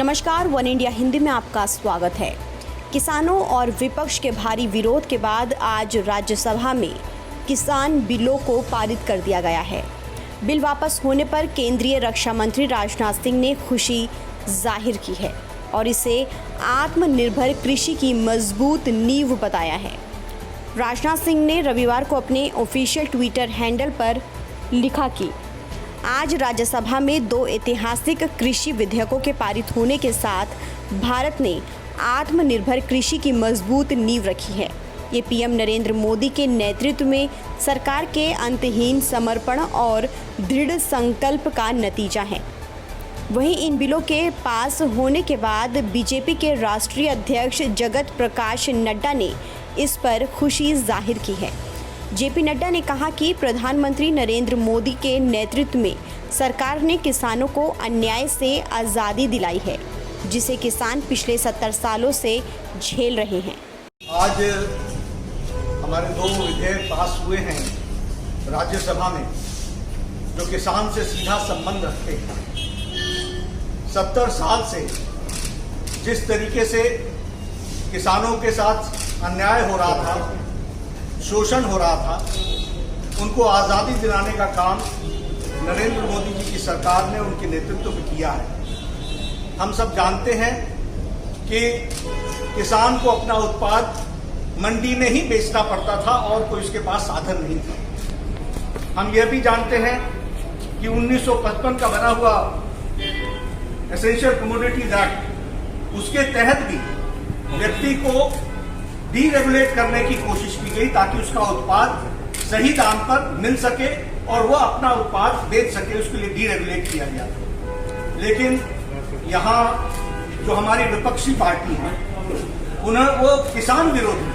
नमस्कार, one India Hindi में आपका स्वागत है। किसानों और विपक्ष के भारी विरोध के बाद आज राज्यसभा में किसान बिलों को पारित कर दिया गया है। बिल वापस होने पर केंद्रीय रक्षा मंत्री राजनाथ सिंह ने खुशी जाहिर की है और इसे आत्मनिर्भर कृषि की मजबूत नींव बताया है। राजनाथ सिंह ने रविवार को अपने ऑफिशियल ट्विटर हैंडल पर लिखा कि आज राज्यसभा में 2 ऐतिहासिक कृषि विधेयकों के पारित होने के साथ भारत ने आत्मनिर्भर कृषि की मजबूत नींव रखी है। ये पीएम नरेंद्र मोदी के नेतृत्व में सरकार के अंतहीन समर्पण और दृढ़ संकल्प का नतीजा है। वहीं इन बिलों के पास होने के बाद बीजेपी के राष्ट्रीय अध्यक्ष जगत प्रकाश नड्डा ने इस पर खुशी जाहिर की है। जेपी नड्डा ने कहा कि प्रधानमंत्री नरेंद्र मोदी के नेतृत्व में सरकार ने किसानों को अन्याय से आज़ादी दिलाई है, जिसे किसान पिछले 70 सालों से झेल रहे हैं। आज हमारे 2 विधेयक पास हुए हैं राज्यसभा में, जो किसान से सीधा संबंध रखते हैं। 70 साल से जिस तरीके से किसानों के साथ अन्याय हो रहा था, शोषण हो रहा था, उनको आज़ादी दिलाने का काम नरेंद्र मोदी जी की सरकार ने उनके नेतृत्व में किया है। हम सब जानते हैं कि किसान को अपना उत्पाद मंडी में ही बेचना पड़ता था और कोई उसके पास साधन नहीं था। हम यह भी जानते हैं कि 1955 का बना हुआ एसेंशियल कमोडिटीज एक्ट, उसके तहत भी व्यक्ति को डीरेगुलेट करने की कोशिश की गई ताकि उसका उत्पाद सही दाम पर मिल सके और वो अपना उत्पाद बेच सके, उसके लिए डीरेगुलेट किया गया। लेकिन यहाँ जो हमारी विपक्षी पार्टी है, वो किसान विरोधी,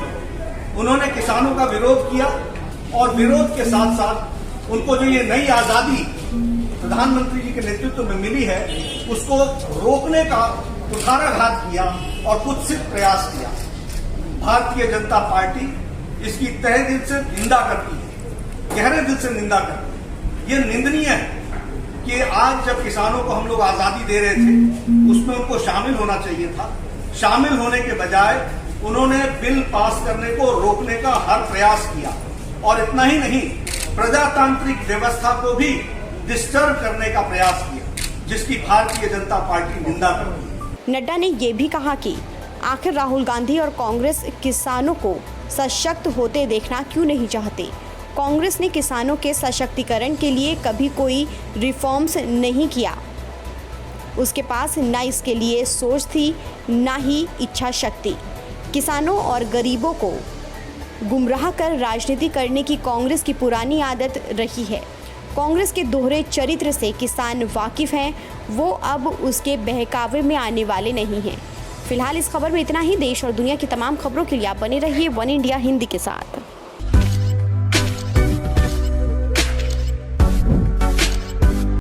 उन्होंने किसानों का विरोध किया और विरोध के साथ साथ उनको जो ये नई आजादी प्रधानमंत्री जी के नेतृत्व में मिली है, उसको रोकने का कुठाराघात किया और कुत्सित प्रयास किया। भारतीय जनता पार्टी इसकी तहे दिल से निंदा करती है, गहरे दिल से निंदा करती है। ये निंदनीय है कि आज जब किसानों को हम लोग आजादी दे रहे थे, उसमें उनको शामिल होना चाहिए था। शामिल होने के बजाय उन्होंने बिल पास करने को रोकने का हर प्रयास किया और इतना ही नहीं, प्रजातांत्रिक व्यवस्था को भी डिस्टर्ब करने का प्रयास किया, जिसकी भारतीय जनता पार्टी निंदा करती है। नड्डा ने ये भी कहा कि आखिर राहुल गांधी और कांग्रेस किसानों को सशक्त होते देखना क्यों नहीं चाहते। कांग्रेस ने किसानों के सशक्तिकरण के लिए कभी कोई रिफॉर्म्स नहीं किया। उसके पास ना इसके लिए सोच थी, ना ही इच्छा शक्ति। किसानों और गरीबों को गुमराह कर राजनीति करने की कांग्रेस की पुरानी आदत रही है। कांग्रेस के दोहरे चरित्र से किसान वाकिफ हैं, वो अब उसके बहकावे में आने वाले नहीं हैं। फिलहाल इस खबर में इतना ही। देश और दुनिया की तमाम खबरों के लिए आप बने रहिए वन इंडिया हिंदी के साथ।